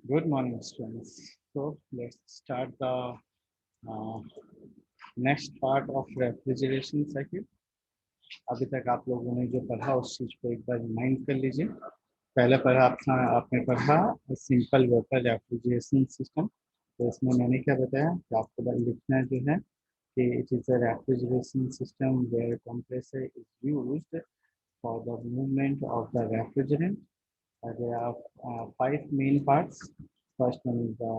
Good morning, students. So let's start the uh, next part of refrigeration cycle. अभी तक आप लोगों ने जो पढ़ा उस चीज को एक बार रिमाइंड कर लीजिए। पहले पढ़ा आपने पढ़ा सिंपल वेपर रेफ्रिजरेशन सिस्टम। तो इसमें मैंने क्या बताया कि आपको लिखना जो है कि it is a refrigeration system where compressor is used for the movement of the refrigerant. There are five main parts. First one is the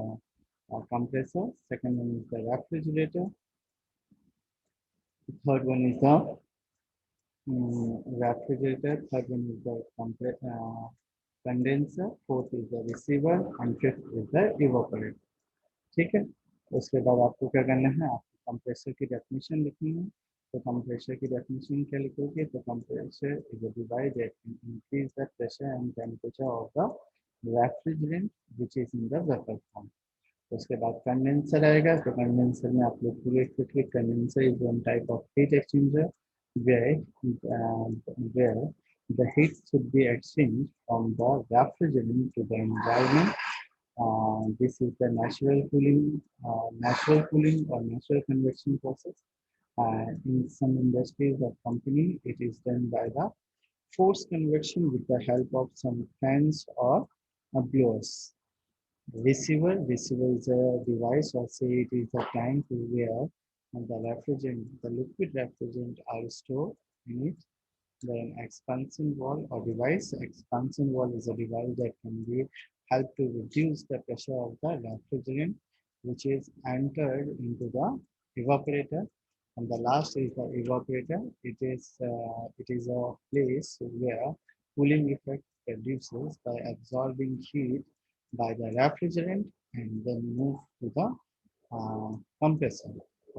compressor, second one is the refrigerator, third one is the refrigerator, third one is the condenser, fourth is the receiver and fifth is the evaporator. ठीक है। उसके बाद आपको क्या करना है, आपको compressor की डेफिनेशन लिखनी है। तो कंप्रेसर की डेफिनेशन क्या लिखोगे, तो compressor is a device that increase the pressure and temperature of the refrigerant which is in the vapour form. उसके बाद कंडेंसर आएगा। तो कंडेंसर में आप लोग पूरे quickly, condenser is one type of heat exchanger where where the heat should be exchanged from the refrigerant to the environment. This is the natural cooling or natural convection process. In some industries or company, it is done by the forced convection with the help of some fans or blowers. Receiver is a device, or say it is a tank where the liquid refrigerant are stored in it. Then expansion wall or device. Expansion wall is a device that can be help to reduce the pressure of the refrigerant which is entered into the evaporator. And the last is the evaporator. It is a place where cooling effect produces by absorbing heat by the refrigerant and then move to the compressor.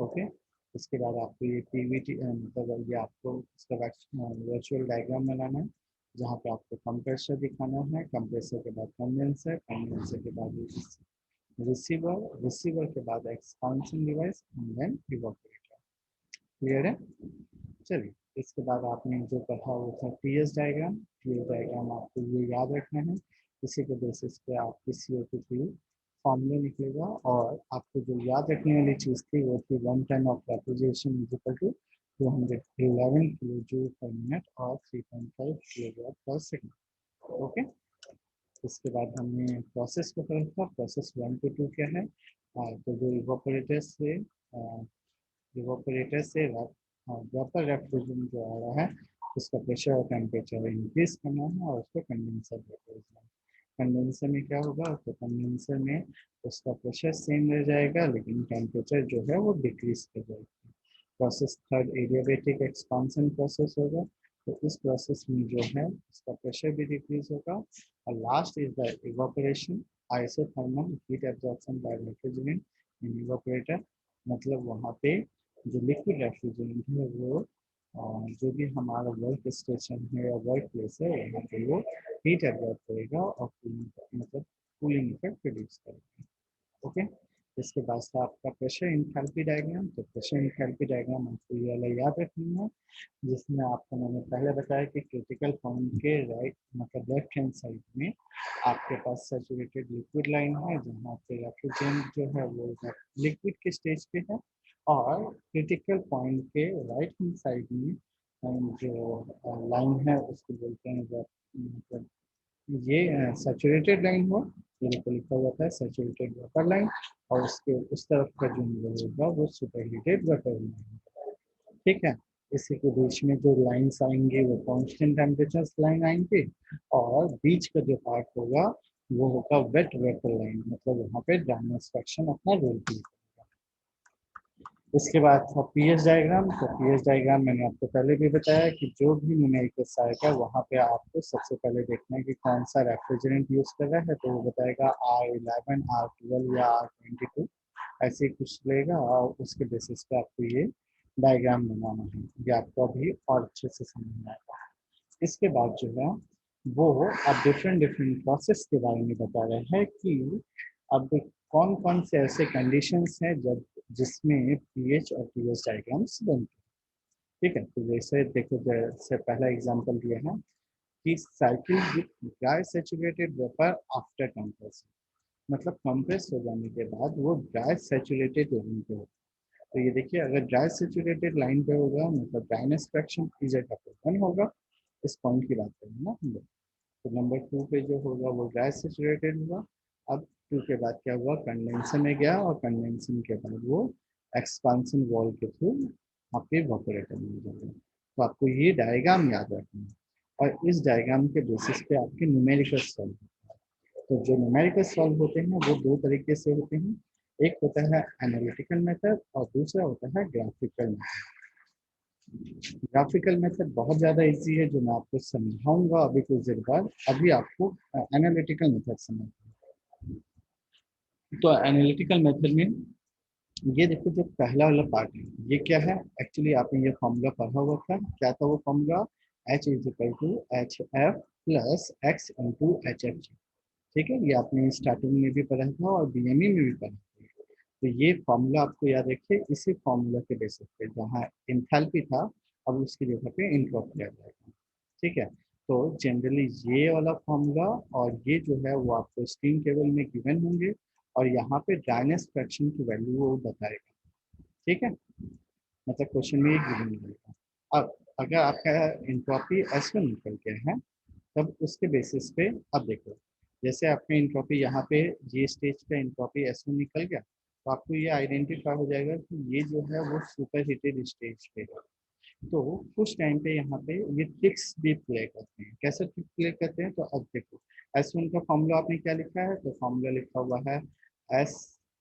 Okay. उसके बाद आपको ये Pvt मतलब ये आपको इसका virtual diagram बनाना है जहाँ पे आपको कंप्रेसर दिखाना है। कंप्रेसर के बाद कंडेंसर, कंडेंसर के बाद रिसीवर के बाद expansion device and then evaporator. Clear है? चलिए, इसके बाद आपने जो पढ़ा वो था टीएस डायग्राम। टीएस डायग्राम आपको ये याद रखना है। इसी के बेसिस पे आपकी CO2 फॉर्मूला निकलेगा। और आपको जो याद रखने वाली चीज़ थी वो थी 1 ton of refrigeration is equal to 211 kilo joule per minute और 3.5 किलोवाट पर सेकंड। ओके। इसके बाद हमने प्रोसेस को पढ़ा था। प्रोसेस 1 to 2 क्या है, तो जो इवापोरेटर से वेपर रेफ्रिजरेंट जो आ रहा है उसका प्रेशर और टेम्परेचर इंक्रीज करना है और उसको कंडेंसर भेजना है। कंडेंसर में क्या होगा, तो कंडेंसर में उसका प्रेशर सेम रह जाएगा लेकिन टेम्परेचर जो है वो डिक्रीज कर जाएगा। Process third adiabatic expansion process होगा। तो इस प्रोसेस में जो है उसका प्रेशर भी डिक्रीज होगा। और last is the evaporation, isothermal heat absorption by refrigerant in evaporator. मतलब वहाँ पे जो लिक्विड रेफ्रिजरेंट है वो जो भी हमारा वर्क स्टेशन है या वर्क प्लेस है वहाँ पे वो हीट एब्जॉर्ब करेगा और कूलिंग मतलब कूलिंग इफेक्ट प्रोड्यूस करेगा। ओके। इसके बाद से आपका प्रेशर इंथैल्पी डायग्राम। तो प्रेशर इंथैल्पी डायग्राम आपको ये वाला याद रखनी है जिसमें आपको मैंने पहले बताया कि क्रिटिकल पॉइंट के राइट मतलब लेफ्ट हैंड साइड में आपके पास सैचुरेटेड लिक्विड लाइन है जहाँ पे रेफ्रिजरेंट जो है वो लिक्विड के स्टेज पे है। और क्रिटिकल पॉइंट के राइट हैंड साइड में जो लाइन है उसको बोलते हैं मतलब ये सैचुरेटेड लाइन हुआ। ये को लिखा हुआ था सैचुरेटेड वेपर लाइन। और उसके उस तरफ का जो मिरर होगा वो सुपरहीटेड वेपर लाइन। ठीक है। इसी के बीच में जो लाइंस आएंगे वो कांस्टेंट टेम्परेचर लाइन आएंगे। और बीच का जो पार्ट होगा वो होगा वेट वेपर लाइन, मतलब वहाँ पे डायमेंस्ट्रक्शन अपना रोल प्ले करेगा। इसके बाद था पीएच डायग्राम। तो पीएच डायग्राम मैंने आपको पहले भी बताया कि जो भी न्यूमेरिकल साइट है वहाँ पे आपको सबसे पहले देखना है कि कौन सा रेफ्रिजरेंट यूज कर रहा है। तो वो बताएगा R11, R12 या R22 ऐसे कुछ लेगा और उसके बेसिस पे आपको ये डायग्राम बनाना है। ये आपको अभी और अच्छे से समझ में आएगा। इसके बाद जो है वो अब डिफरेंट डिफरेंट प्रोसेस के बारे में बता रहे हैं कि अब कौन कौन से ऐसे कंडीशंस हैं जब जिसमें पीएच और टीएस डायग्राम्स बनते हैं। ठीक है। तो जैसे देखो, जैसे पहला एग्जांपल दिया है कि cycle with dry saturated vapour after compression. मतलब कंप्रेस हो जाने के बाद वो ड्राई सैचुरेटेड लाइन पे होगा। तो ये देखिए, अगर ड्राई सैचुरेटेड लाइन पे होगा मतलब ड्राइनेस फ्रैक्शन इजेड अपॉन 1 होगा। इस पॉइंट की बात करें ना हम लोग। तो नंबर 2 पे जो होगा वो ड्राई सैचुरेटेड हुआ। अब 2 के बाद क्या हुआ, कंडेंसर में गया और कंडेंसन के बाद वो एक्सपांसन वॉल के थ्रू आपके इवेपोरेटर में जाएगा। तो आपको ये डायग्राम याद रखना है और इस डायग्राम के बेसिस पे आपके न्यूमेरिकल सॉल्व। तो जो न्यूमेरिकल सॉल्व होते हैं वो दो तरीके से होते हैं। एक होता है एनालिटिकल मेथड और दूसरा होता है ग्राफिकल मेथड। ग्राफिकल मेथड बहुत ज़्यादा इजी है, जो मैं आपको समझाऊंगा अभी कुछ देर बाद। अभी आपको एनालिटिकल मेथड समझ। तो एनालिटिकल मेथड में ये देखो, जो पहला वाला पार्ट है ये क्या है, एक्चुअली आपने ये फॉर्मूला पढ़ा हुआ था। क्या था वो formula, H is equal to h f plus x into h f g. ठीक है, ये आपने स्टार्टिंग में भी पढ़ा था और बीएमई में भी पढ़ा था। तो ये फॉर्मूला आपको याद रखिए। इसी फॉर्मूला के बेसिस पे जहाँ इंथैल्पी था अब उसकी जगह पे एंट्रोपी आ जाएगा। ठीक है, तो जनरली ये वाला फॉर्मूला और ये जो है वो आपको स्टीम टेबल में गिवन होंगे और यहाँ पे ड्राइनेस फ्रैक्शन की वैल्यू वो बताएगा। ठीक है, मतलब क्वेश्चन में ये गिवन मिलेगा। अब अगर आपका एंट्रोपी S1 निकल के है तब उसके बेसिस पे अब देखो, जैसे आपका एंट्रोपी यहाँ पे जी स्टेज पे एंट्रोपी S1 निकल गया तो आपको ये आइडेंटिफाई हो जाएगा कि ये जो है वो सुपर हीटेड स्टेज पे है। तो कुछ टाइम पे यहाँ पे ये ट्रिक्स भी प्ले करते हैं। कैसे ट्रिक प्ले करते हैं, तो अब देखो S1 का फॉर्मूला आपने क्या लिखा है, तो फॉर्मूला लिखा हुआ है S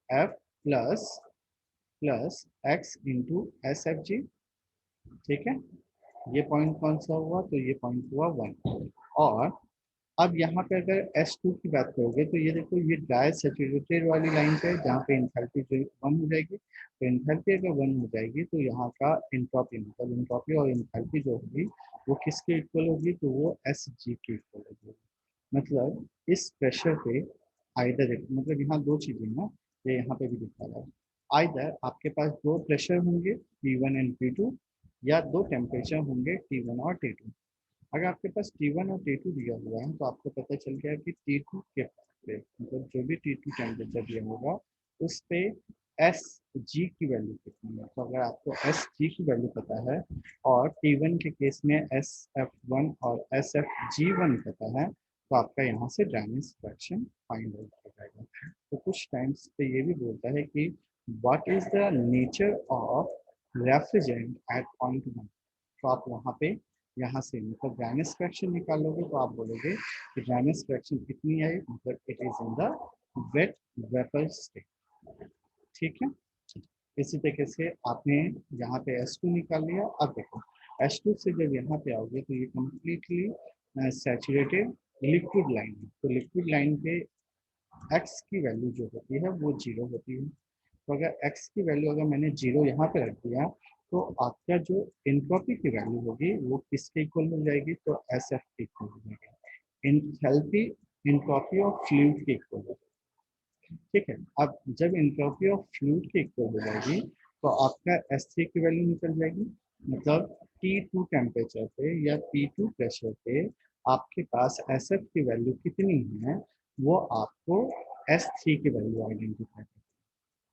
F plus plus x into S F g. ठीक है, ये पॉइंट कौन सा हुआ, तो ये पॉइंट हुआ 1। और अब यहाँ पे अगर S2 की बात करोगे तो ये देखो, ये ड्राई सैचुरेटेड वाली लाइन पे जहाँ पे इंथैल्पी जो 1 हो जाएगी। तो इंथैल्पी अगर 1 हो जाएगी तो यहाँ का एंट्रोपी मतलब एंट्रोपी और इंथैल्पी जो होगी वो किसके इक्वल होगी, तो वो एस जी के इक्वल होगी। मतलब इस प्रेशर पे आइदर, मतलब यहाँ दो चीजें ना, ये यहाँ पे भी दिखा रहा है। आइदर आपके पास दो प्रेशर होंगे T1 एंड T2, या दो टेम्परेचर होंगे T1 और T2। अगर आपके पास T1 और T2 दिया हुआ है तो आपको पता चल गया कि T2 के पे मतलब जो भी T2 टेम्परेचर दिया होगा उस पे एस जी की वैल्यू कितनी है। तो अगर आपको एस जी की वैल्यू पता है और T1 के केस में एस एफ वन और एस एफ जी वन पता है तो आपका यहाँ से ड्राइनेस फ्रैक्शन फाइंड आउट हो जाएगा। तो कुछ टाइम्स पे ये भी बोलता है कि what is the nature of refrigerant at point 1। तो आप वहाँ पे यहाँ से मतलब ड्राइनेस फ्रैक्शन निकालोगे तो आप बोलोगे कि ड्राइनेस फ्रैक्शन कितनी है, मतलब it is in the wet vapour state. ठीक है, इसी तरीके से आपने यहाँ पे S2 निकाल लिया। अब देखो S2 से जब यहाँ पे आओगे तो ये कम्प्लीटली सैचुरेटेड लिक्विड लाइन है। तो लिक्विड लाइन पे x की वैल्यू जो होती है वो 0 होती है। तो अगर x की वैल्यू अगर मैंने 0 यहाँ पे रख दिया तो आपका जो एंट्रोपी की वैल्यू होगी वो किसके इक्वल हो जाएगी, तो एस एफ के इक्वल हो जाएगी। एंथैल्पी एंट्रोपी ऑफ फ्लूइड के इक्वल हो जाएगी। ठीक है, अब जब एंट्रोपी ऑफ फ्लूइड के इक्वल हो जाएगी तो आपका S3 की वैल्यू निकल जाएगी। मतलब T2 टेम्परेचर पे या T2 प्रेशर पे आपके पास SF की वैल्यू कितनी है वो आपको S3 की वैल्यू आइडेंटिफाई करनी है।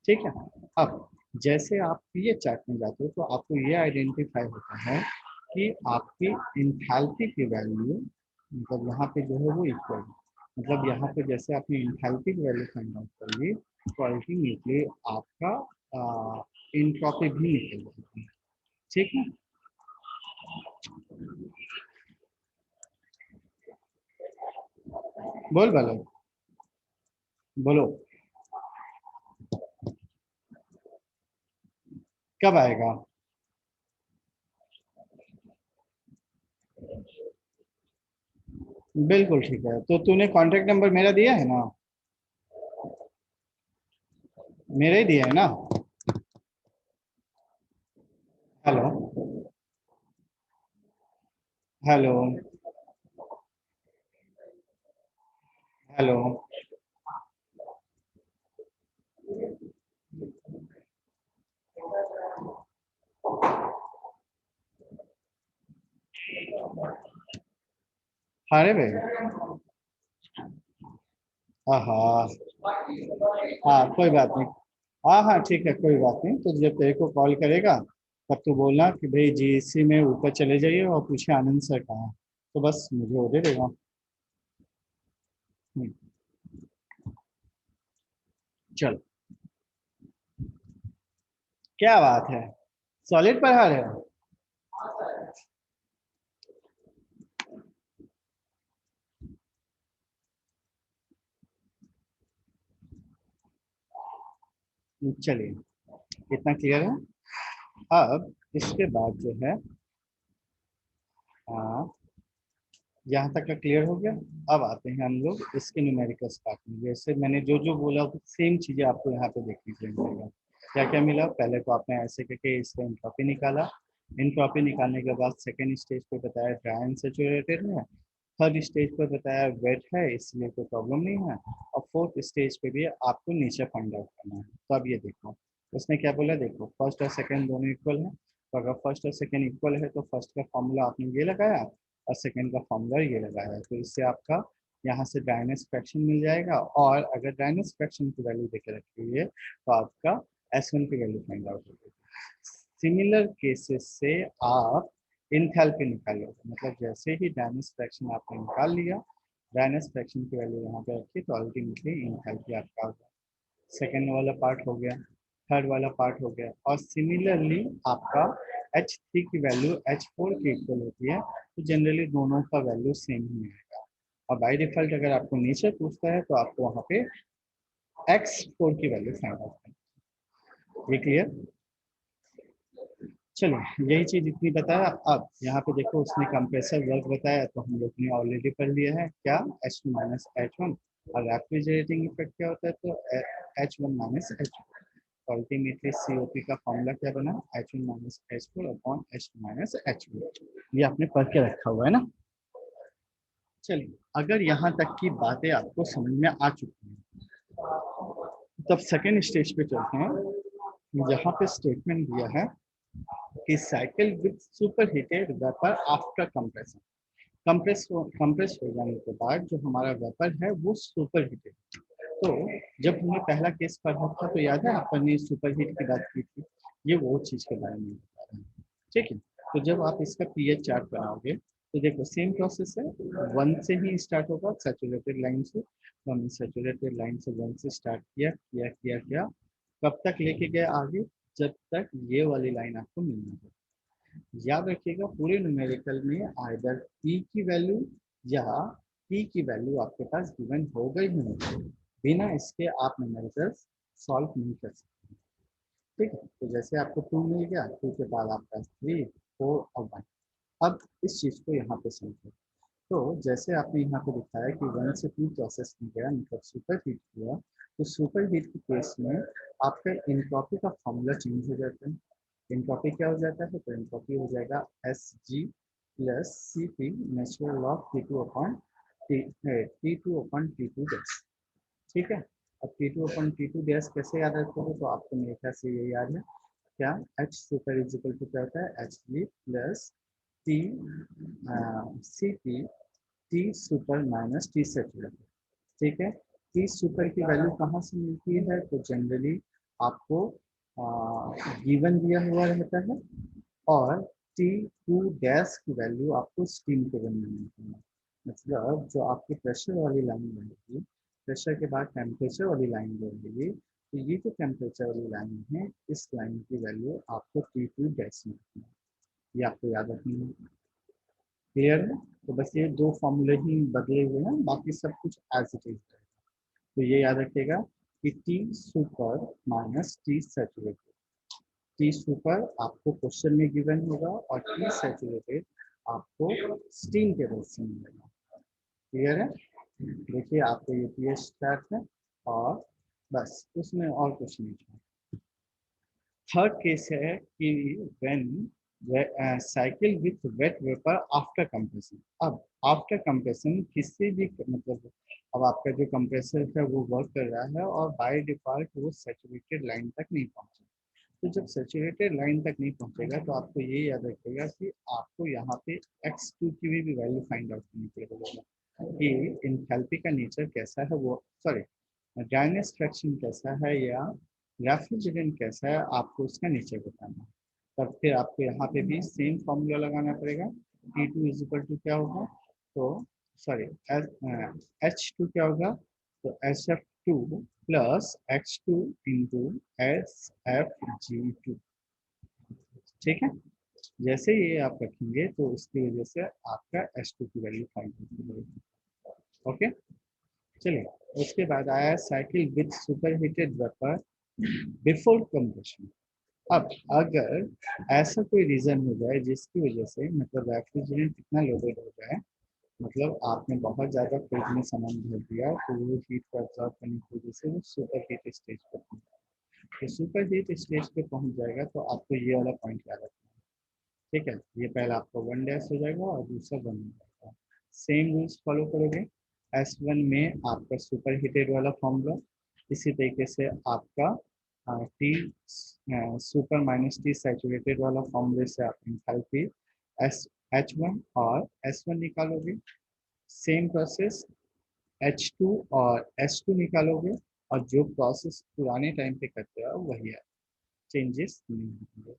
ठीक है, अब जैसे आप ये चार्ट में जाते हो तो आपको ये आइडेंटिफाई होता है कि आपकी इंथैल्पी की वैल्यू मतलब यहाँ पे जो है वो इक्वल है। मतलब यहाँ पे जैसे आपने इंथैल्पी की वैल्यू फाइंड आउट कर ली तो अल्टीमेटली आपका इंट्रोपी भी निकल जाती है। ठीक है, बोल बोलो बोलो, कब आएगा। बिल्कुल ठीक है, तो तूने कॉन्टेक्ट नंबर मेरा दिया है ना, मेरा ही दिया है ना। Hello hello hello. अरे भाई, आहा, हाँ कोई बात नहीं। हाँ हाँ ठीक है, कोई बात नहीं। तो जब तेरे को कॉल करेगा तब तू बोलना कि भाई जीएससी में ऊपर चले जाइए और पूछे आनंद सर कहाँ है, तो बस मुझे वो दे देगा। हम्म, चल। क्या बात है, सॉलिड पढ़ा रहे हो। चलिए, इतना क्लियर है। अब इसके बाद जो है, हाँ, यहाँ तक का क्लियर हो गया। अब आते हैं हम लोग इसके न्यूमेरिकल्स पार्ट में। जैसे मैंने जो जो बोला सेम चीजें आपको यहाँ पे देखने के लिए मिलेगा। क्या क्या मिला, पहले तो आपने ऐसे करके इसका एंट्रोपी निकाला। एंट्रोपी निकालने के बाद सेकेंड स्टेज पे बताया ड्राई अनसैचुरेटेड है। थर्ड स्टेज पर बताया वेट है, इसलिए कोई प्रॉब्लम नहीं है। और फोर्थ स्टेज पे भी आपको नीचे फाइंड आउट करना है। तो अब ये देखो, उसने क्या बोला, देखो फर्स्ट और सेकंड दोनों इक्वल है। तो अगर फर्स्ट और सेकंड इक्वल है तो फर्स्ट का फॉर्मूला आपने ये लगाया और सेकंड का फॉर्मूला ये लगाया है। तो इससे आपका यहाँ से ड्राइनेस फ्रैक्शन मिल जाएगा। और अगर ड्राइनेस फ्रैक्शन की वैल्यू देके रखी हुई है तो आपका S1 की वैल्यू फाइंड आउट होगी। सिमिलर केसेस से आप इंथैल्पी निकालोगे, मतलब जैसे ही ड्राइनेस फ्रैक्शन आपने निकाल लिया, ड्राइनेस फ्रैक्शन की वैल्यू यहाँ पे रखी, तो अल्टीमेटली इंथैल्पी आपका होगा। सेकेंड वाला पार्ट हो गया, थर्ड वाला पार्ट हो गया। और सिमिलरली आपका H3 की वैल्यू H4 की इक्वल होती है, तो जनरली दोनों का वैल्यू सेम ही आएगा। और बाय डिफॉल्ट अगर आपको नीचे पूछता है तो आपको वहाँ पे X4 की वैल्यू फाइंड आउट करनी है। ये क्लियर। चलिए, यही चीज इतनी बताया। अब यहाँ पे देखो उसने कंप्रेसर वर्क बताया, तो हम लोग ने ऑलरेडी पढ़ लिया है क्या, H2 माइनस H1। और रेफ्रिजरेटिंग इफेक्ट क्या होता है, तो H1 minus H2। Ultimately COP का फॉर्मूला क्या बना, H1 minus H4 upon H2 minus H1। ये आपने पढ़ के रखा हुआ है ना। चलिए, अगर यहाँ तक की बातें आपको समझ में आ चुकी हैं, तब सेकेंड स्टेज पे चलते हैं। यहाँ पे स्टेटमेंट दिया है कि cycle with super heated vapour after compression. Compress हो जाने के बाद जो हमारा वेपर है वो सुपर हीटेड। तो जब हमने पहला केस पढ़ा था तो याद है अपन ने सुपर हीट की बात की थी। ये वो चीज के बारे में बता रहे हैं, ठीक है। तो जब आप इसका पीएच चार्ट बनाओगे तो देखो सेम प्रोसेस है। वन से ही स्टार्ट होगा, सैचुरेटेड लाइन से। तो हमने सैचुरेटेड लाइन से वन से स्टार्ट किया किया किया किया, कब तक लेके गए आगे, जब तक ये वाली लाइन आपको मिलनी है। याद रखिएगा पूरे न्यूमेरिकल में आइदर पी की वैल्यू या पी की वैल्यू आपके पास गिवन हो गई होनी चाहिए, बिना इसके आप न्यूमेरिकल्स सॉल्व नहीं कर सकते। ठीक है, तो जैसे आपको 2 मिल गया, 2 के बाद आपका 3, 4 और 1। अब इस चीज को यहाँ पे समझो। तो जैसे आपने यहाँ पे दिखाया कि 1 से 2 प्रोसेस में गया, मतलब सुपर हीट किया, तो सुपर हीट के केस में आपका एंट्रोपी का फॉर्मूला चेंज हो जाता है। एंट्रोपी क्या हो जाता है, तो एंट्रोपी हो जाएगा Sg plus Cp natural of T2 upon T2 upon T2 dash. ठीक है। अब T2 अपॉन T2 डैश कैसे याद रखोगे, तो आपको मेरे ख्याल से ये याद है क्या, H super is equal to क्या होता है, Hg plus T Cp T super minus T saturated. ठीक है। टी सुपर की वैल्यू कहाँ से मिलती है, तो जनरली आपको गिवन दिया हुआ रहता है। और टी टू गैस की वैल्यू आपको स्टीम के वन में मिलती है। मतलब जो आपकी प्रेशर वाली लाइन रहेगी, प्रेशर के बाद टेम्परेचर वाली लाइन रहेगी, तो ये जो टेम्परेचर वाली लाइन है, इस लाइन की वैल्यू आपको टी टू गैस मिलती है। ये आपको याद रखनी है। क्लियर है। तो बस ये दो फॉर्मूले ही बदले हुए हैं, बाकी सब कुछ एज इट इज है। तो ये याद रखिएगा कि T super minus T saturated. T super आपको क्वेश्चन में गिवन होगा और टी सैचुरेटेड आपको स्टीम टेबल से मिलेगा। क्लियर है। देखिए आपको ये पीएच चार्ट है, और बस उसमें और कुछ नहीं है। थर्ड केस है कि when cycle with wet vapour after compression. अब आफ्टर कंप्रेशन किसी भी मतलब, अब आपका जो कंप्रेसर है वो वर्क कर रहा है और बाय डिफॉल्ट वो सैचुरेटेड लाइन तक नहीं पहुंचा। तो जब सैचुरेटेड लाइन तक नहीं पहुंचेगा तो आपको ये याद रखिएगा कि आपको यहाँ पे X2 की भी वैल्यू फाइंड आउट करनी पड़ेगी कि इंथैल्पी का नेचर कैसा है वो, सॉरी, ड्राइनेस फ्रैक्शन कैसा है या रेफ्रिजरेंट कैसा है, आपको उसका नीचे बताना है। तब फिर आपको यहाँ पे भी सेम फॉर्मूला लगाना पड़ेगा। T2 इज इक्वल टू क्या होगा, तो सॉरी H2 क्या होगा, तो SF2 plus H2 into SFG2। ठीक है, जैसे ये आप रखेंगे तो उसकी वजह से आपका H2 की वैल्यू फाइंड होती है। ओके, चलिए उसके बाद आया cycle with super heated vapour before compression. अब अगर ऐसा कोई रीजन हो जाए जिसकी वजह से मतलब रेफ्रिजरेंट इतना लोडेड हो जाए, मतलब आपने बहुत ज़्यादा फ्रिज में सामान भर दिया तो वो हीट को एब्जॉर्ब करने की वजह से वो सुपर हीट स्टेज पर पहुंच जाएगा। तो सुपर हीट स्टेज पे पहुंच जाएगा तो आपको ये वाला पॉइंट याद रखना है। ठीक है, ये पहला आपका 1 डैश हो जाएगा और दूसरा 1 हो जाएगा। सेम रूल्स फॉलो करोगे। S1 में आपका सुपर हीटेड वाला फॉर्मूला, इसी तरीके से आपका T super minus T saturated वाला फॉर्मूले से आप एंथैल्पी एस H1 और S1 निकालोगे। सेम प्रोसेस H2 और S2 निकालोगे, और जो प्रोसेस पुराने टाइम पे करते हो वही है, चेंजेस नहीं होंगे।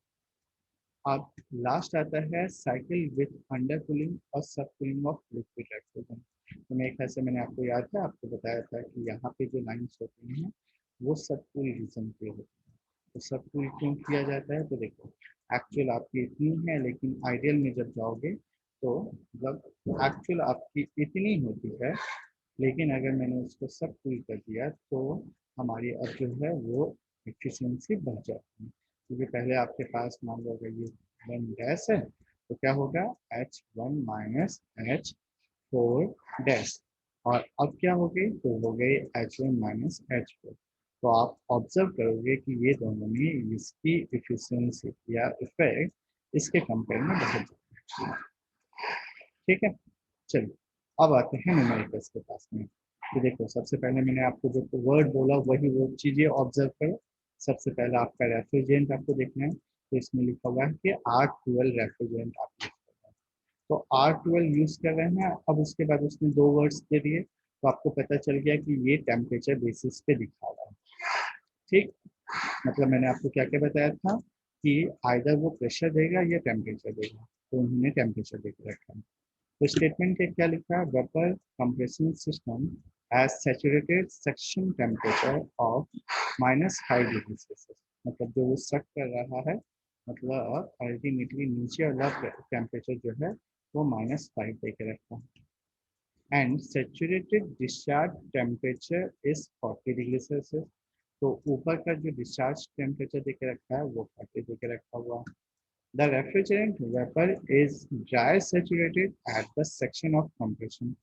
अब लास्ट आता है साइकिल विथ अंडर कूलिंग और सब कूलिंग ऑफ लिक्विड नाइट्रोजन। तो मेरे ख्याल से मैंने आपको याद था, आपको बताया था कि यहाँ पे जो लाइन्स होती हैं वो सब कूल रीजन पे होती है। तो सब कूल क्यों किया जाता है, तो देखो एक्चुअल आपकी इतनी है लेकिन आइडियल में जब जाओगे तो मतलब एक्चुअल आपकी इतनी होती है, लेकिन अगर मैंने उसको सब कूल कर दिया तो हमारी अब जो है वो एफिशिएंसी बढ़ जाती है। क्योंकि पहले आपके पास मान लो अगर ये 1 डैश है तो क्या होगा H1 माइनस H4 डैश, और अब क्या हो गई, तो हो गई H1 माइनस H4। तो आप ऑब्जर्व करोगे कि ये दोनों में इसकी एफिशिएंसी या इफेक्ट इसके कंपेयर में बहुत ज़्यादा है। ठीक है, चलिए अब आते हैं न्यूमेरिकल्स के पास में। तो देखो सबसे पहले मैंने आपको जो वर्ड बोला वही वो चीज़ें ऑब्जर्व करो। सबसे पहले आपका रेफ्रिजरेंट आपको देखना है, तो इसमें लिखा हुआ है कि R12 रेफ्रिजरेंट आप यूज कर रहे हैं। तो R12 यूज कर रहे हैं, अब उसके बाद उसने दो वर्ड्स दे दिए, तो आपको पता चल गया कि ये टेम्परेचर बेसिस पे दिखा रहा है। ठीक, मतलब मैंने आपको क्या क्या बताया था कि आइदर वो प्रेशर देगा या टेम्परेचर देगा, तो उन्होंने टेम्परेचर दे के रखा है। तो स्टेटमेंट के क्या लिखा है, vapour compression system has saturated suction temperature of -5 degree Celsius. मतलब जो वो सक कर रहा है, मतलब अल्टीमेटली नीचे वाला टेम्परेचर जो है वो -5 दे के रखा है। And saturated discharge temperature is 40 degree Celsius. तो ऊपर का जो डिस्चार्ज टेम्परेचर दे के रखा है वो 40 दे के रखा हुआ है। The refrigerant vapor is dry saturated at the section of compression।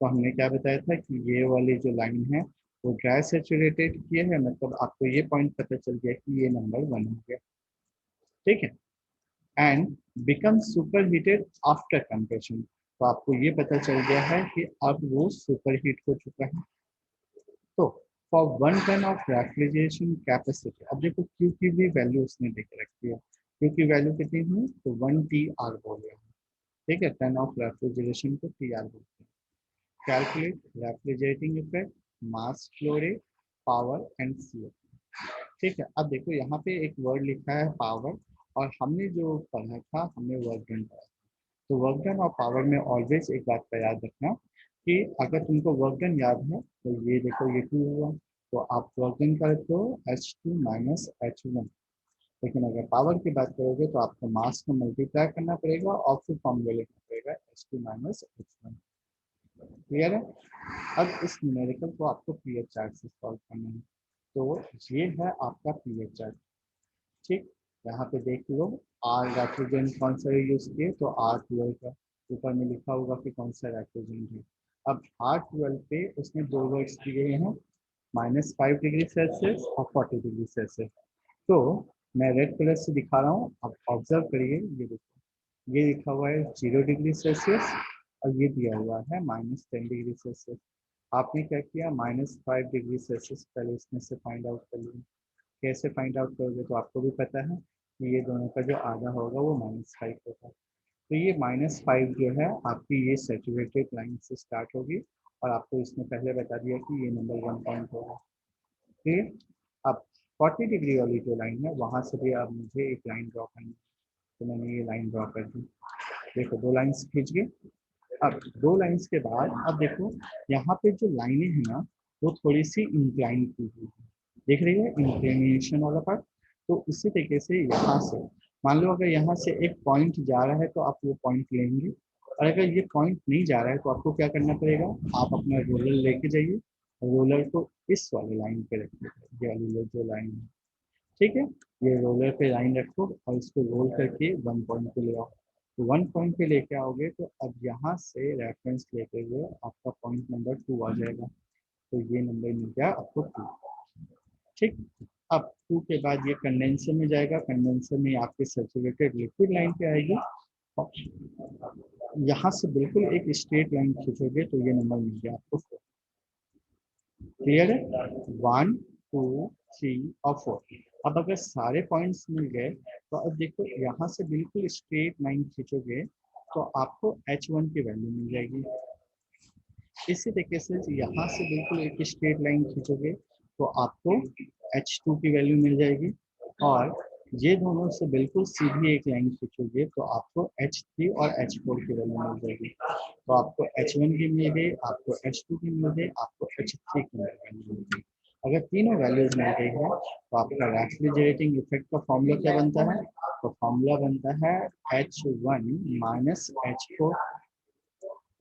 तो हमने क्या बताया था कि ये वाली जो लाइन है वो ड्राई सेचुरेटेड की है, मतलब आपको ये पॉइंट पता चल गया कि ये नंबर 1 हो गया। ठीक है, and become super heated after compression. तो आपको ये पता चल गया है कि अब वो सुपर हीट हो चुका है। तो for 1 ton of refrigeration capacity, अब देखो क्यू की भी वैल्यू उसने दे के रखी है। क्यू की वैल्यू कितनी हुई, तो 1 TR बोल रहे हैं। ठीक है, टन ऑफ रेफ्रिजरेशन को TR बोलते हैं। Calculate refrigerating effect, mass flow rate, power and CO। ठीक है, अब देखो यहाँ पे एक वर्ड लिखा है पावर, और हमने जो पढ़ा था हमने वर्क डन पढ़ा था। तो वर्क डन और पावर में ऑलवेज एक बात का याद रखना कि अगर तुमको वर्क डन याद है तो ये देखो ये 2 हुआ, तो आप वर्क डन करते हो H2 माइनस H1। लेकिन अगर पावर की बात करोगे तो आपको मास को मल्टीप्लाई करना पड़ेगा और फिर फॉर्मूला लिखना पड़ेगा H2 माइनस H1। क्लियर है। अब इस न्यूमेरिकल को आपको पीएच चार्ट से सॉल्व करना है। तो ये है आपका पीएच चार्ट। ठीक, यहाँ पे देख लो आर रेफ्रिजरेंट कौन सा यूज किए, तो R12 का ऊपर में लिखा होगा कि कौन सा रेफ्रिजरेंट है। अब R12 पे उसने दो वर्ड्स दिए हैं, -5 डिग्री सेल्सियस और 40 डिग्री सेल्सियस। तो मैं रेड कलर से दिखा रहा हूँ, अब ऑब्जर्व करिए, ये देखो ये लिखा हुआ है 0 डिग्री सेल्सियस और ये दिया हुआ है -10 डिग्री सेल्सियस। आपने क्या किया, -5 डिग्री सेल्सियस पहले इसमें से फाइंड आउट कर लिया। कैसे फाइंड आउट करोगे, तो आपको भी पता है कि ये दोनों का जो आधा होगा वो -5 होगा। तो ये -5 जो है आपकी ये सैचुरेटेड लाइन से स्टार्ट होगी, और आपको इसने पहले बता दिया कि ये नंबर 1 पॉइंट होगा। ठीक है। अब 40 डिग्री वाली जो लाइन है वहां से भी अब मुझे एक लाइन ड्रॉ करनी है, तो मैंने ये लाइन ड्रॉ कर दी। देखो 2 लाइंस खींच गए। अब 2 लाइंस के बाद अब देखो यहाँ पे जो लाइनें हैं ना वो थोड़ी सी इंक्लाइन की हुई है, देख रही है इंक्लिनेशन वाला पार्ट। तो इसी तरीके से यहाँ से मान लो अगर यहाँ से एक पॉइंट जा रहा है तो आप वो पॉइंट लेंगे, और अगर ये पॉइंट नहीं जा रहा है तो आपको क्या करना पड़ेगा, आप अपना रोलर लेके जाइए, रोलर को इस वाले लाइन पे रखिए, ये वाली जो लाइन है, ठीक है। ये रोलर पे लाइन रखो और इसको रोल करके 1 पॉइंट पे ले आओ। तो 1 पॉइंट पे लेके आओगे तो अब यहाँ से रेफरेंस लेते हुए आपका पॉइंट नंबर 2 आ जाएगा, तो ये नंबर मिल गया आपको 2, ठीक। अब 2 के बाद ये कंडेंसर में जाएगा, कंडेंसर में आपके सैचुरेटेड लिक्विड लाइन पे आएगी, और यहाँ से बिल्कुल एक स्ट्रेट लाइन खींचोगे तो ये नंबर मिल गया आपको 4। क्लियर है, 1 2 3 और 4। अब अगर सारे पॉइंट्स मिल गए तो अब देखो यहाँ से बिल्कुल स्ट्रेट लाइन खींचोगे तो आपको H1 की वैल्यू मिल जाएगी। इसी तरीके से यहाँ से बिल्कुल एक स्ट्रेट लाइन खींचोगे तो आपको H2 की वैल्यू मिल जाएगी, और ये दोनों से बिल्कुल सीधी एक लाइन खींचोगे तो आपको H3 और H4 की वैल्यू मिल जाएगी। तो आपको H1 की मिल गई, आपको H2 की मिल गई, आपको H3 की वैल्यू मिल गई। अगर तीनों वैल्यूज मिल गई है तो आपका रेफ्रिजरेटिंग इफेक्ट का फॉर्मूला क्या बनता है, तो फॉर्मूला बनता है H1 माइनस H4।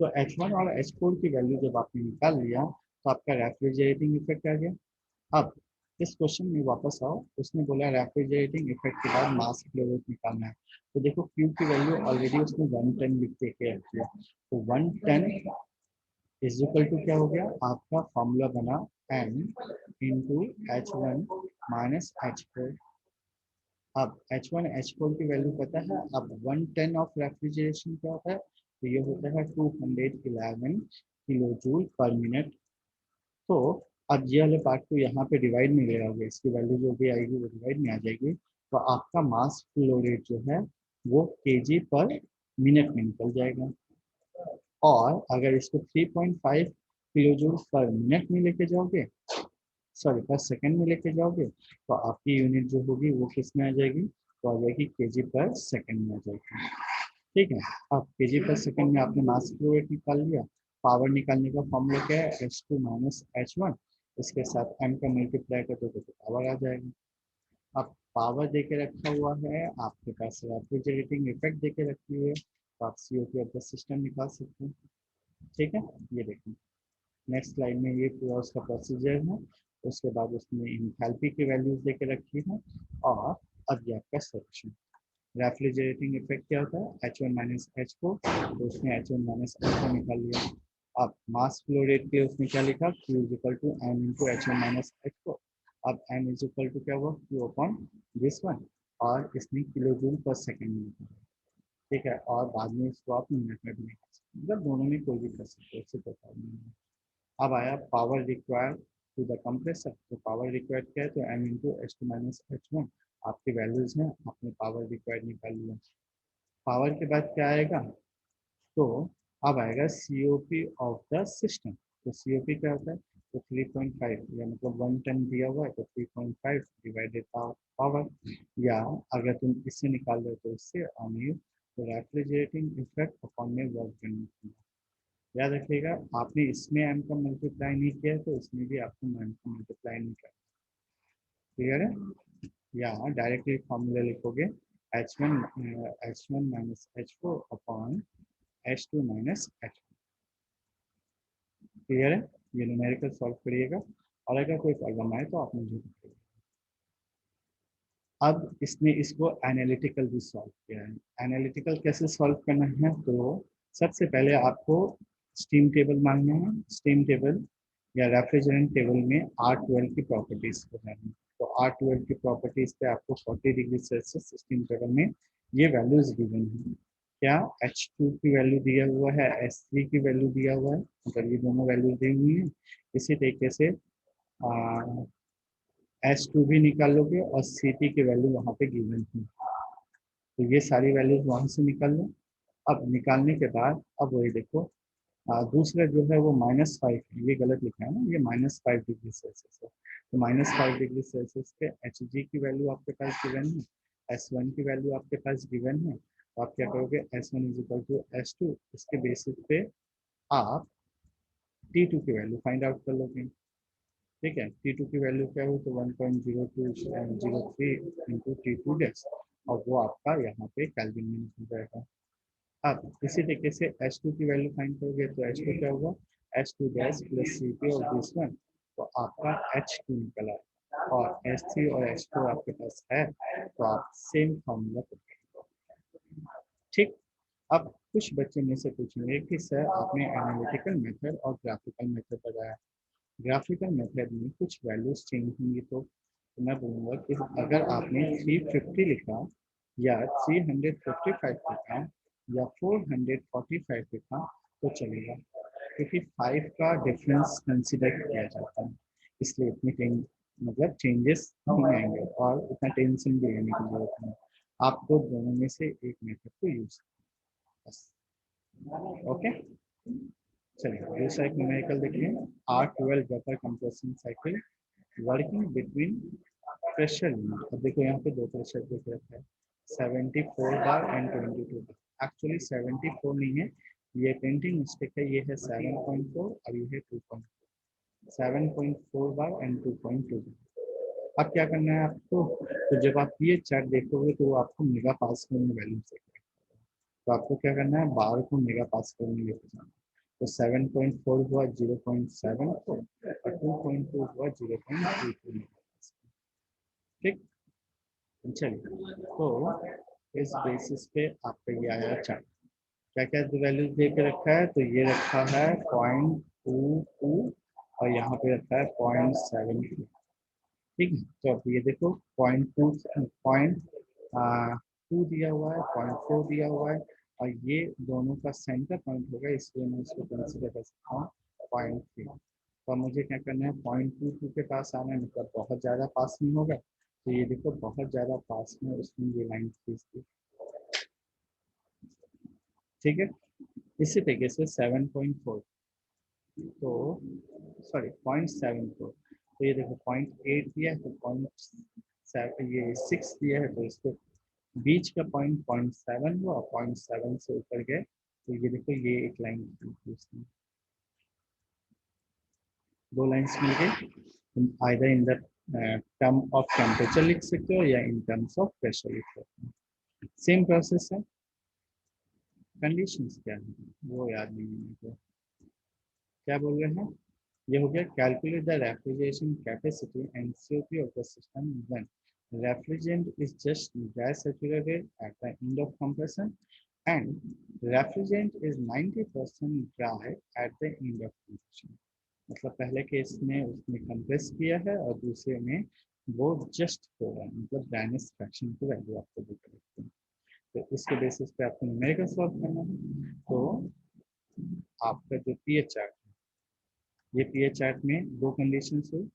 तो H1 और H4 की वैल्यू जब आपने निकाल लिया तो आपका रेफ्रिजरेटिंग इफेक्ट आ गया। अब इस क्वेश्चन में वापस आओ, उसने बोला रेफ्रिजरेटिंग इफेक्ट के बाद मास फ्लो रेट निकालना है, तो देखो Q की वैल्यू ऑलरेडी उसने 110 लिख के रखी है, तो 110 इज इक्वल टू क्या हो गया, आपका फॉर्मूला बना M into H1 minus H4। अब H1 H4 की वैल्यू पता है, अब 110 ऑफ रेफ्रिजरेशन क्या होता है, तो ये होता है 211 किलो जूल पर मिनट। तो अब ये वाले पार्ट को यहाँ पे डिवाइड में ले आओगे, इसकी वैल्यू जो भी आएगी वो डिवाइड में आ जाएगी, तो आपका मास फ्लो रेट जो है वो केजी पर मिनट में निकल जाएगा। और अगर इसको 3.5 किलो जूल पर मिनट में लेके जाओगे, सॉरी पर सेकंड में लेके जाओगे, तो आपकी यूनिट जो होगी वो किस में आ जाएगी, तो आ जाएगी केजी पर सेकंड में आ जाएगी। ठीक है। अब केजी पर सेकंड में आपने मास फ्लो रेट निकाल लिया, पावर निकालने का फॉर्मूला क्या है, H2 माइनस H1, इसके साथ M का मल्टीप्लाई कर दोगे तो पावर आ जाएगा। अब पावर दे के रखा हुआ है आपके पास, रेफ्रिजरेटिंग इफेक्ट दे के रखी हुई है, तो आप COP ऑफ द सिस्टम निकाल सकते हैं। ठीक है, ये देखिए नेक्स्ट स्लाइड में ये पूरा उसका प्रोसीजर है। उसके बाद उसने इंथैल्पी की वैल्यूज दे के रखी है, और अब ये आपका सोल्यूशन। रेफ्रिजरेटिंग इफेक्ट क्या होता है, H1 माइनस H4, तो उसने H1 माइनस H4 निकाल लिया। अब मास फ्लो रेट के उसने क्या लिखा, Q is equal to M into H1 minus H4। अब M इज इक्वल टू क्या हुआ, Q अपॉन दिस वन, और इसने किलो जूल पर सेकेंड में निकाला। ठीक है, और बाद में इसको आप मिनट में भी निकाल सकते हैं, मतलब दोनों में कोई भी कर सकते हो, उससे कोई प्रॉब्लम नहीं है। अब आया power required to the compressor, तो पावर रिक्वायर्ड क्या है, तो M into H2 minus H1 आपकी वैल्यूज हैं, आपने पावर रिक्वायर्ड निकाल लिया। पावर के बाद क्या आएगा, तो अब आएगा COP ऑफ द सिस्टम। तो COP क्या होता है, तो 3.5, या मतलब 110 दिया हुआ है तो 3.5 डिवाइडेड पावर, या अगर तुम इससे निकाल दो तो इससे ऑन तो रेफ्रिजरेटिंग इफेक्ट अपॉन में वर्क करना। याद रखिएगा, आपने इसमें M का मल्टीप्लाई नहीं किया तो इसमें भी आपको M का मल्टीप्लाई नहीं करना। क्लियर है, या डायरेक्टली फॉर्मूला लिखोगे H1 minus H4 upon H2 minus H1। Clear है, ये न्यूमेरिकल सॉल्व करिएगा, और अगर कोई प्रॉब्लम आए तो आप मुझे बताइए। अब इसने इसको एनालिटिकल भी सॉल्व किया है। एनालिटिकल कैसे सॉल्व करना है, तो सबसे पहले आपको स्टीम टेबल मांगना है। स्टीम टेबल या रेफ्रिजरेंट टेबल में R12 की प्रॉपर्टीज को जानना है। तो R12 की प्रॉपर्टीज पे आपको 40 डिग्री सेल्सियस स्टीम टेबल में ये वैल्यूज गिवन है। क्या, H2 की वैल्यू दिया हुआ है, H3 की वैल्यू दिया हुआ है, मतलब ये दोनों वैल्यू दी हुई है। इसी तरीके से H2 भी निकाल लोगे और CT की वैल्यू वहाँ पे गिवन है, तो ये सारी वैल्यूज वहाँ से निकाल लो। अब निकालने के बाद अब वही देखो, दूसरा जो है वो -5, ये गलत लिखा है ना, ये -5 डिग्री सेल्सियस है, तो -5 डिग्री सेल्सियस पे Hg की वैल्यू आपके पास गिवन है, S1 की वैल्यू आपके पास गिवन है, तो आप क्या करोगे S1 = S2, इसके बेसिस पे आप T2 की वैल्यू फाइंड आउट कर लोगे। ठीक है, T2 की वैल्यू क्या हो तो 1.0203 इंटू T2 डैश, और वो आपका यहाँ पे केल्विन में निकल जाएगा। अब इसी तरीके से H2 की वैल्यू फाइंड करोगे तो H2 क्या होगा, H2 डैश प्लस Cp और दिस वन, तो आपका H2 निकला है, और H3 और H2 आपके पास है, तो आप सेम फॉर्मूला करोगे। ठीक, अब कुछ बच्चे में से पूछेंगे कि सर आपने एनालिटिकल मेथड और ग्राफिकल मेथड बताया, ग्राफिकल मेथड में कुछ वैल्यूज चेंज होंगी, तो मैं बोलूँगा कि अगर आपने 350 लिखा या 355 लिखा या 445 लिखा तो चलेगा, क्योंकि 5 का डिफरेंस कंसिडर किया जाता है, इसलिए इतनी मतलब चेंजेस नहीं आएंगे और उतना टेंशन भी लेने की जरूरत नहीं। आपको दोनों में से एक मेथड को यूज बस। ओके, चलिए दूसरा एक न्यूमेरिकल देखिए, R12 vapour compression cycle working between pressure limit. अब देखो यहाँ पे दो प्रेशर दिख रखा है, 74 बार एंड 22 बार। एक्चुअली 74 नहीं है, ये प्रिंटिंग मिस्टेक है, ये है 7.4 और ये है 2.4, 7.4 बार एंड 2.2 बार। अब क्या करना है आपको, तो जब आप ये चार्ट देखोगे तो वो आपको मेगा पास्कल में वैल्यू चाहिए, तो आपको क्या करना है बार को मेगा पास्कल में लेके जाना। तो 7.4 हुआ 0.74 और 2.2 हुआ 0.32। ठीक, चलिए तो इस बेसिस पे आपका ये आया चार्ट। क्या क्या वैल्यू दे के रखा है, तो ये रखा है 0.22 और यहाँ पे रखा है 0.73। ठीक है, तो अब ये देखो 0.2 दिया हुआ है, 0.4 दिया हुआ है, और ये दोनों का सेंटर पॉइंट होगा, इसलिए मैं इसको कंसिडर कर सकता हूँ 0.3। तो मुझे क्या करना है 0.22 के पास आना है, मतलब बहुत ज़्यादा पास नहीं होगा, तो ये देखो बहुत ज़्यादा पास में उसमें ये लाइन खींच दी। ठीक है, इसी तरीके से 7.4, तो सॉरी 0.74, तो ये देखो 0.8 दिया है, तो 0.7 ये 6 दिया है, तो इसको बीच का पॉइंट 0.7 हुआ, 0.7 से ऊपर गए, तो ये देखो ये एक लाइन उसमें दो लाइन्स मिल गई, either in the term of temperature लिख सकते हो या इन टर्म्स ऑफ प्रेशर लिख सकते हो। सेम प्रोसेस है, कंडीशंस क्या है वो याद नहीं है मुझे, क्या बोल रहे हैं, ये हो गया calculate the refrigeration capacity and COP of the system when refrigerant is just gas saturated at the end of compression and refrigerant is 90% dry at the end of compression। मतलब पहले केस में उसने कंप्रेस किया है और दूसरे में वो जस्ट हो रहा है, मतलब ड्राइनेस फ्रैक्शन की वैल्यू आपको दिख रही है। तो इसके बेसिस पे आपको न्यूमेरिकल सॉल्व करना है। तो आपका जो पीएच चार्ट है, ये पीएच चार्ट में दो कंडीशंस हुई,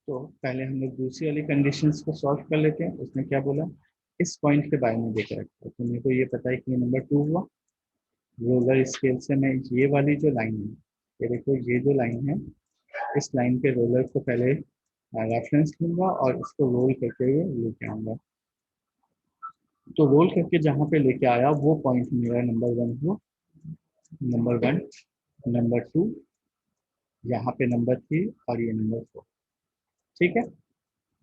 तो पहले हम लोग दूसरी वाली कंडीशंस को सॉल्व कर लेते हैं। उसने क्या बोला, इस पॉइंट के बारे में देख रखा है, तो मेरे को ये पता है कि ये नंबर 2 हुआ। रोलर स्केल से मैं ये वाली जो लाइन है, ये देखो ये जो लाइन है, इस लाइन पे रोलर को पहले रेफरेंस लूंगा और इसको रोल करके हुए लेके आऊंगा। तो रोल करके जहाँ पे लेके आया वो पॉइंट मेरा नंबर 1 हुआ, नंबर 1, नंबर 2, यहाँ पे नंबर 3 और ये नंबर 4। ठीक है,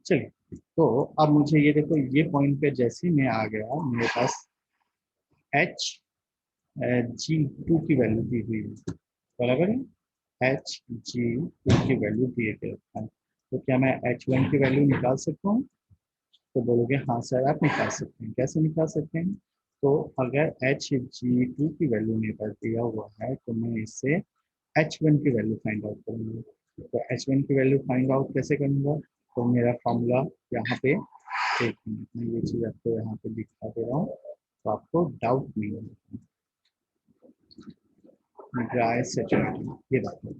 चलिए तो अब मुझे ये देखो ये पॉइंट पे जैसे ही मैं आ गया, मेरे पास Hg2 की वैल्यू दी हुई है, बराबर है, Hg2 की वैल्यू दिए गए है, तो क्या मैं H1 की वैल्यू निकाल सकता हूँ, तो बोलोगे हाँ सर आप निकाल सकते हैं। कैसे निकाल सकते हैं, तो अगर Hg2 की वैल्यू मेरे पास दिया हुआ है, तो मैं इससे H1 की वैल्यू फाइंड आउट करूंगा। तो H1 की वैल्यू फाइंड आउट कैसे करूंगा, तो मेरा फॉर्मूला यहाँ पे, एक मिनट में ये चीज़ आपको यहाँ पे दिखा दे रहा हूँ, तो आपको डाउट नहीं होगा। ड्राई सेचुरेटेड, ये देखो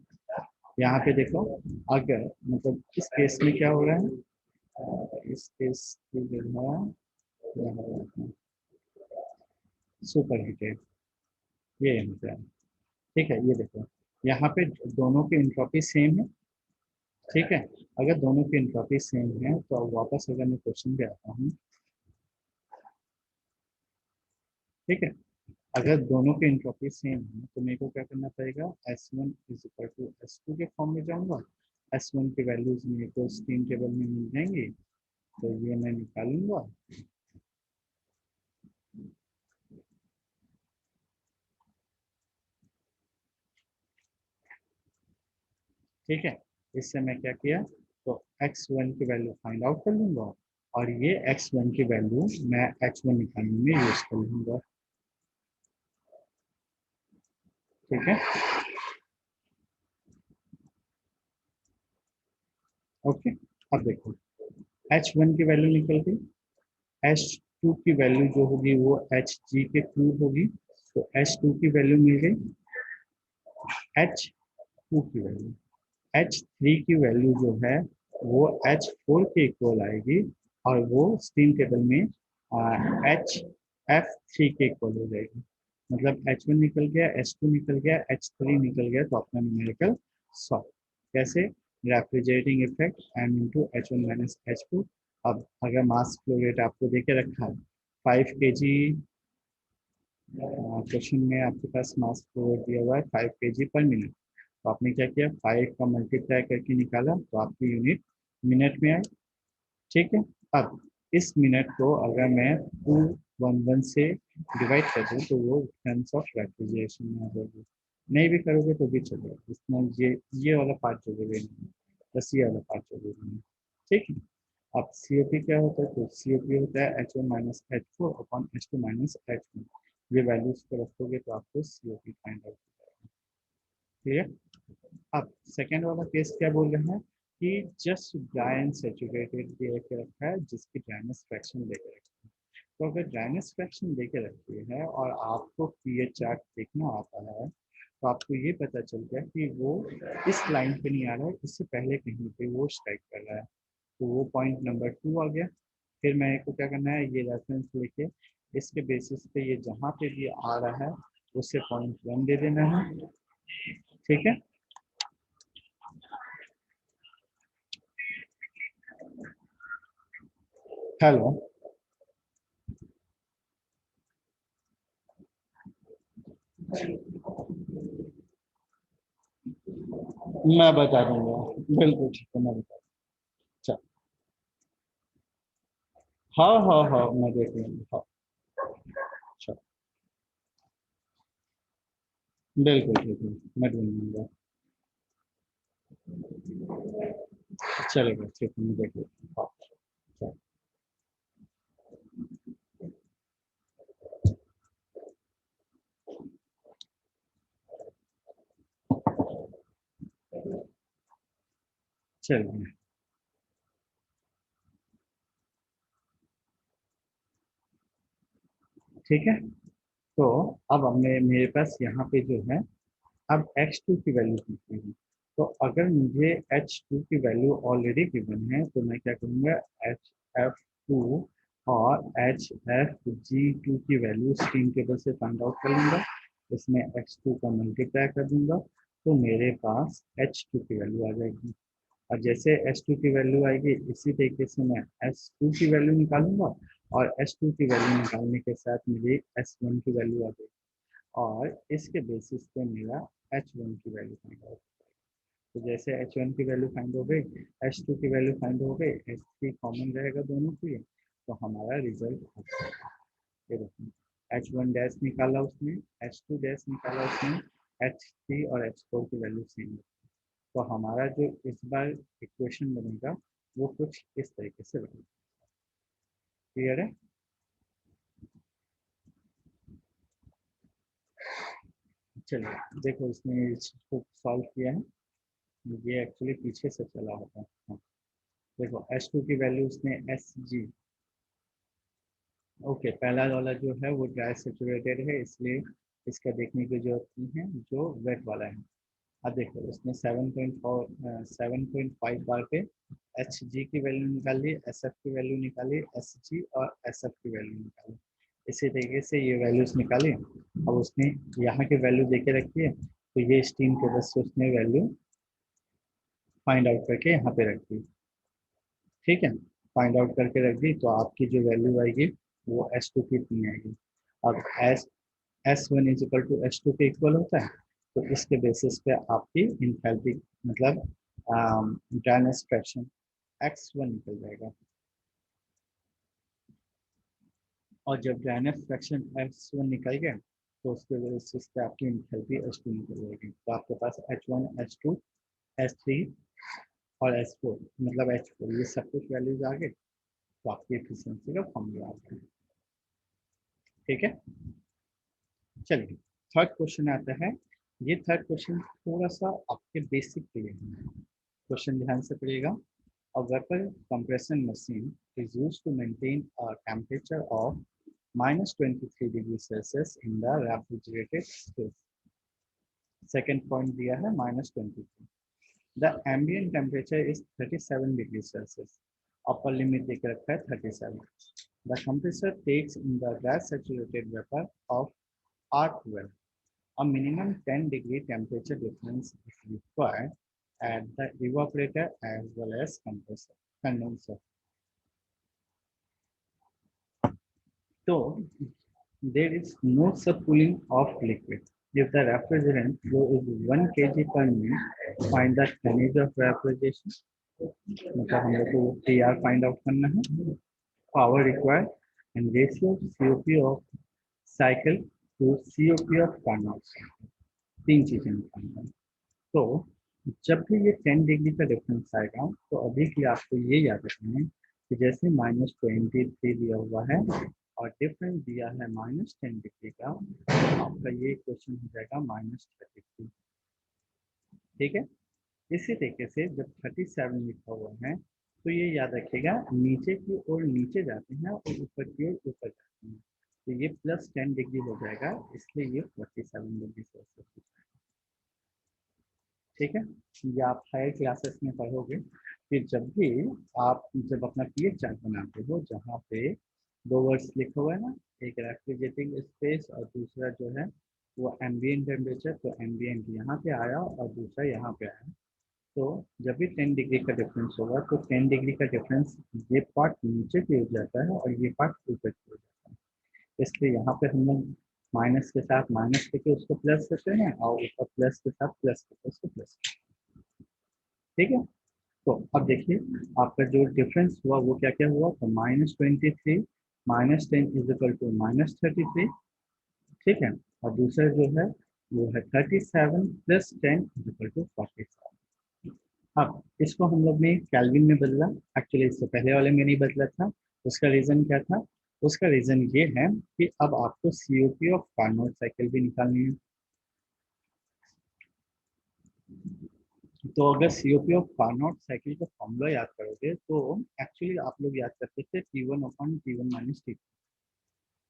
यहाँ पे देखो, अगर मतलब इस केस में क्या हो रहा है, इस केस में जो है सुपर हीटेड, ये यहाँ पे है। ठीक है, ये देखो यहाँ पे दोनों की एंट्रोपी सेम है, ठीक है। अगर दोनों की एंट्रोपी सेम है तो अब वापस अगर मैं क्वेश्चन पे आता हूँ, ठीक है, अगर दोनों की एंट्रोपी सेम है तो मेरे को क्या करना पड़ेगा, S1 is equal to S2 के फॉर्म में जाऊंगा। S1 की वैल्यूज मेरे को स्टीम टेबल में मिल जाएंगी, तो ये मैं निकालूंगा। ठीक है, इससे मैं क्या किया, तो x1 की वैल्यू फाइंड आउट कर लूंगा और ये x1 की वैल्यू मैं h1 निकालने में यूज कर लूंगा। ठीक है, ओके। अब देखो, h1 की वैल्यू निकल गई, h2 की वैल्यू जो होगी वो hg के थ्रू होगी, तो h2 की वैल्यू मिल गई, h2 की वैल्यू, h3 की वैल्यू जो है वो h4 के इक्वल आएगी और वो स्टीम टेबल में HF3 के इक्वल हो जाएगी। मतलब H1 निकल गया, H2 निकल गया, H3 निकल गया, तो अपना न्यूमेरिकल सॉल्व। कैसे, refrigerating effect M into H1 minus H2। अब अगर मास फ्लो रेट आपको देके रखा है 5 kg, क्वेश्चन में आपके पास मास फ्लो रेट दिया हुआ है 5 kg पर मिनट, तो आपने क्या किया, 5 का मल्टीप्लाई करके निकाला तो आपकी यूनिट मिनट में आई। ठीक है, अब इस मिनट को अगर मैं 211 से डिवाइड कर दूँ तो वो टर्म्स ऑफ रेफ्रिजरेशन में आ जाएगी। नहीं भी करोगे तो भी चलेगा, इसमें ये वाला पार्ट जरूरी नहीं है, बस ये वाला पार्ट जरूरी नहीं है। ठीक है, अब COP क्या होता है, तो COP होता है H1 minus H4 upon H2 minus H1। ये वैल्यूज को रखोगे तो आपको COP फाइंड आउट हो जाएगा। ठीक है, अब सेकेंड वाला केस क्या बोल रहे हैं कि जस्ट ड्राई एंड सैचुरेटेड दे के रखा है जिसकी ड्राइनेस फ्रैक्शन देके रखी है। तो अगर ड्राइनेस फ्रैक्शन देके रखी है और आपको पीएच चार्ट देखना आता है तो आपको ये पता चल गया कि वो इस लाइन पे नहीं आ रहा है, इससे पहले कहीं पे वो स्ट्राइक कर रहा है, तो वो पॉइंट नंबर 2 आ गया। फिर मेरे को क्या करना है, ये रेफरेंस लेके इसके बेसिस पे ये जहाँ पे भी आ रहा है उसे पॉइंट 1 दे देना है। ठीक है, हेलो, मैं बता दूंगा, बिल्कुल ठीक है, मैं बता दूंगा। हाँ हाँ हाँ, मैं देख लूंगा, हाँ। अच्छा, बिल्कुल ठीक है, मैं ढूंढ लूंगा। चलेगा, ठीक है, मैं देख लूंगा, हाँ। चल- चलिए, ठीक है। तो अब हमने मेरे पास यहाँ पे जो है, अब x2 की वैल्यू पूछी है, तो अगर मुझे h2 की वैल्यू ऑलरेडी गिवन है तो मैं क्या करूँगा, HF2 और HFG2 की वैल्यू स्ट्रीम टेबल से फाइंड आउट कर लूँगा, इसमें x2 का मल्टीप्लाई कर दूंगा तो मेरे पास h2 की वैल्यू आ जाएगी। और जैसे S2 की वैल्यू आएगी इसी तरीके से मैं S2 की वैल्यू निकालूंगा और S2 की वैल्यू निकालने के साथ मुझे S1 की वैल्यू आ जाएगी और इसके बेसिस पे मेरा H1 की वैल्यू फाइंड आउट। तो जैसे H1 की वैल्यू फाइंड हो गई, H2 की वैल्यू फाइंड हो गई, H3 कॉमन रहेगा दोनों के लिए, तो हमारा रिजल्ट आ जाएगा। ये देखो, H1 डैश निकाला उसने, H2 डैश निकाला उसने, H3 और H4 की वैल्यू सेम है। तो हमारा जो इस बार इक्वेशन बनेगा वो कुछ इस तरीके से बनेगा। क्लियर है? चलिए देखो, इसने इसको सॉल्व किया है, ये एक्चुअली पीछे से चला होता है। हाँ, देखो H2 की वैल्यू उसने Sg, ओके, पहला वाला जो है वो ड्राई सेचुरेटेड है इसलिए इसका देखने की जरूरत नहीं है, जो वेट वाला है। अब देखो उसने 7.5 बार पे Hg की वैल्यू निकाली, Sf की वैल्यू निकाली, Sg और Sf की वैल्यू निकाली, इसी तरीके से ये वैल्यूज निकाली। अब उसने यहाँ की वैल्यू देके रखी है तो ये स्टीम टेबल से उसने वैल्यू फाइंड आउट करके यहाँ पे रख दी, ठीक है। फाइंड आउट करके रख दी तो आपकी जो वैल्यू आएगी वो S2 की इतनी आएगी। अब S1 is equal to S2 के इक्वल होता है, तो इसके बेसिस पे आपकी इंथैल्पी मतलब ड्राइनेस फ्रैक्शन X1 निकल जाएगा। और जब ड्राइनेस फ्रैक्शन X1 निकल गया तो उसके बेसिस पे आपकी इंथैल्पी H2 निकल जाएगी। तो आपके पास H1, H2, H3 और H4 मतलब H4 ये सब कुछ वैल्यूज आ गए, तो आपकी एफिशिएंसी का फॉर्मूला आ गया, ठीक है। चलिए थर्ड क्वेश्चन आता है। ये थर्ड क्वेश्चन थोड़ा सा आपके बेसिक के लिए है, क्वेश्चन ध्यान से पढ़िएगा। A vapor compression machine is used to maintain a temperature of minus 23 degrees Celsius in the refrigerated space. Second point दिया है minus 23. The ambient temperature is 37 degrees Celsius. Upper limit देके रखा है 37. The compressor takes in the gas saturated vapor of R12. A minimum 10 degree temperature difference is required at the evaporator as well as condenser. So there is no subcooling of liquid. If the refrigerant flow is 1 kg per minute, find the tonnage of refrigeration. मतलब हम लोग को TR find out करना है, power required and ratio COP of cycle to COP of Carnot, तीन चीजें निकालना है। तो जब भी ये 10 डिग्री का डिफरेंस आएगा तो अभी के लिए आपको ये याद रखना है कि जैसे -23 दिया हुआ है और डिफरेंस दिया है -10 डिग्री का, तो आपका ये क्वेश्चन हो जाएगा -33, ठीक है। इसी तरीके से जब 37 लिखा हुआ है तो ये याद रखिएगा नीचे की ओर नीचे जाते हैं और ऊपर की ओर ऊपर जाते हैं, तो ये +10 डिग्री हो जाएगा, इसलिए ये 47 डिग्री सेल्सियस, ठीक है। ये आप हायर क्लासेस में पढ़ोगे कि जब भी आप जब अपना पीएच चार्ट बनाते हो जहाँ पे दो वर्ड्स लिखा हुआ है ना, एक रेफ्रिजरेटिंग स्पेस और दूसरा जो है वो एम्बिएंट टेम्परेचर, तो एम्बिएंट यहाँ पे आया और दूसरा यहाँ पे आया, तो जब भी 10 डिग्री का डिफरेंस होगा तो 10 डिग्री का डिफरेंस ये पार्ट नीचे की ओर जाता है और ये पार्ट ऊपर की ओर जाता है, इसलिए यहाँ पे हम लोग माइनस के साथ माइनस करके उसको प्लस करते हैं और ऊपर प्लस के साथ प्लस करके उसको प्लस, ठीक है। तो अब देखिए आपका जो डिफरेंस हुआ वो क्या क्या हुआ, तो -23 -10 इज इक्वल टू -33, ठीक है। और दूसरा जो है वो है 37 + 10 इज इक्वल टू 47। अब इसको हम लोग ने केल्विन में बदला, एक्चुअली इससे पहले वाले में नहीं बदला था। उसका रीजन क्या था, उसका रीजन ये है कि अब आपको COP ऑफ कार्नोट साइकिल भी निकालनी है। तो अगर COP ऑफ कार्नोट साइकिल का फॉर्मूला याद करोगे तो एक्चुअली आप लोग याद करते थे T1/T1 - T2।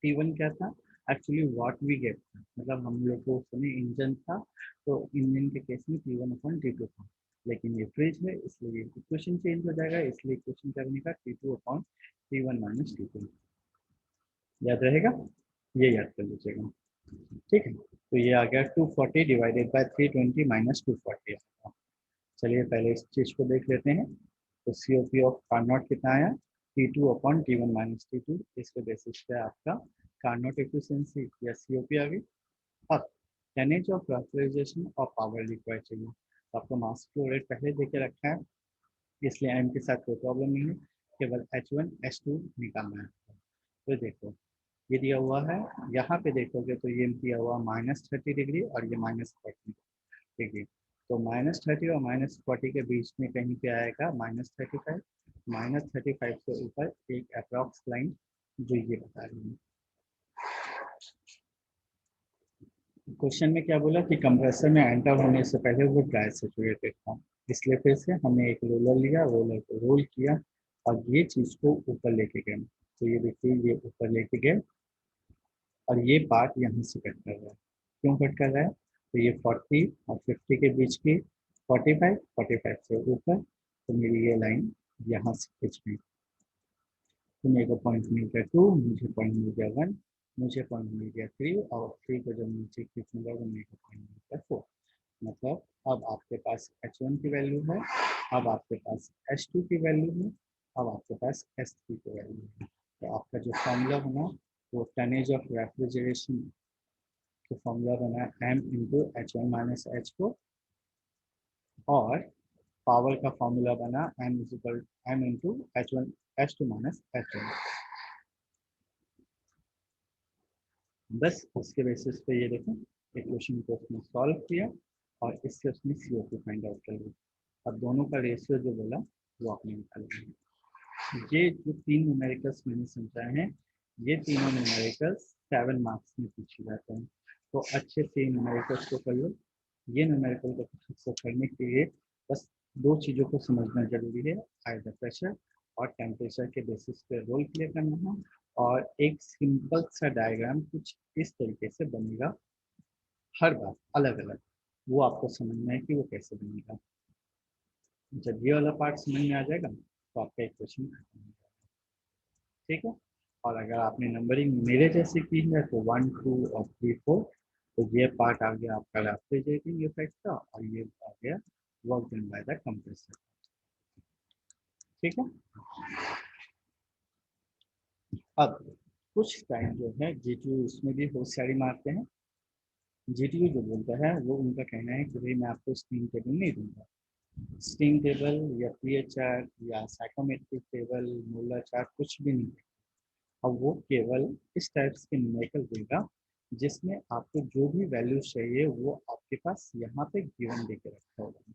T1 क्या था, एक्चुअली व्हाट वी गेट था, मतलब हम लोग को उसमें इंजन था, तो इंजन के केस में T1/T2 था, लेकिन ये फ्रिज है इसलिए इक्वेशन चेंज हो जाएगा, इसलिए इक्वेशन क्या बनेगा T2/T1 - T2, याद रहेगा, ये याद कर लीजिएगा, ठीक है। तो ये आ गया 240 डिवाइडेड बाय 320 - 240। चलिए पहले इस चीज को देख लेते हैं। तो COP ऑफ कार्नोट कितना आया, T2/T1 - T2, इसके बेसिस पे आपका कार्नोट एफिशिएंसी या COP आ गई। अब टनेज ऑफ रेफ्रिजरेशन और पावर रिक्वायर्ड चाहिए, तो आपको मास फ्लो रेट पहले दे के रखा है, इसलिए एम के साथ कोई प्रॉब्लम नहीं है, केवल H1 H2 निकालना है। तो देखो ये दिया हुआ है, यहाँ पे देखोगे तो ये दिया हुआ -30 डिग्री और ये -40 डिग्री, तो -30 और -40 के बीच में कहीं पे आएगा -35, -35 से ऊपर एक अप्रॉक्स लाइन जो ये बता रही है। क्वेश्चन में क्या बोला कि कंप्रेसर में एंटर होने से पहले वो ड्राई सेचुरेटेड था, इसलिए फिर से हमने एक रोलर लिया, रोलर को रोल किया और ये चीज को ऊपर लेके गए, तो ये देखिए ये ऊपर लेके गए और ये पार्ट यहाँ से कट कर रहा है, क्यों कट कर रहा है, तो ये 40 और 50 के बीच की 45 से ऊपर, तो मेरी ये लाइन यहाँ से खींच गई, तो मेरे को पॉइंट मिल गया 2, मुझे पॉइंट मिल गया 1, मुझे पॉइंट मिल गया 3 और 3 को जब नीचे खींचूंगा तो मेरे को पॉइंट मिल गया 4। मतलब अब आपके पास H1 की वैल्यू है अब आपके पास H2 की वैल्यू है, अब आपके पास H3 की वैल्यू है। तो आपका जो फॉर्मूला बना वो टनेज ऑफ रेफ्रिजरेशन का फॉर्मूला बना m into H1 minus H4 और पावर का फॉर्मूला बना m into H2 minus H1। बस उसके बेसिस पे ये देखो एक क्वेश्चन को उसने सॉल्व किया और इससे उसने CO2 फाइंड आउट कर लिया। अब दोनों का रेशियो जो बोला वो आपने निकाल लिया। ये जो 3 न्यूमेरिकल्स मैंने समझाए हैं ये तीनों न्यूमेरिकल्स 7 मार्क्स में पूछे जाते हैं। तो अच्छे से न्यूमेरिकल्स को कर लो। ये न्यूमेरिकल को सक्सेस करने के लिए बस दो चीज़ों को समझना जरूरी है, आइदर प्रेशर और टेम्परेचर के बेसिस पे रोल प्ले करना है और एक सिंपल सा डायग्राम कुछ इस तरीके से बनेगा हर बार अलग अलग, वो आपको समझना है कि वो कैसे बनेगा। जब ये वाला पार्ट समझ में आ जाएगा तो आपका एक क्वेश्चन खत्म हो जाएगा। ठीक है। और अगर आपने नंबरिंग मेरे जैसे की है तो 1 2 और 3 4, तो ये पार्ट आ गया आपका रेफ्रिजरेटिंग इफेक्ट का और ये आ गया work done by the compressor. ठीक है। अब कुछ टाइम जो है जीटीयू इसमें भी होशियारी मारते हैं। जीटीयू जो बोलता है वो उनका कहना है कि भाई मैं आपको स्टीम टेबल नहीं दूंगा, स्टीम टेबल या पीएचआर या साइकोमेट्रिक टेबल मोलर चार्ट कुछ भी नहीं। अब वो केवल इस टाइप्स के न्यूमेरिकल देगा जिसमें आपको जो भी वैल्यू चाहिए वो आपके पास यहाँ पे गिवन देके रखा होगा।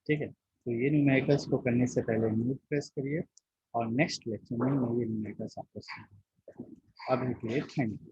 ठीक है। तो ये न्यूमेरिकल्स को करने से पहले म्यूट प्रेस करिए और नेक्स्ट लेक्चर में मैं ये न्यूमेरिकल्स आपको समझाऊंगा। अभी के लिए थैंक यू।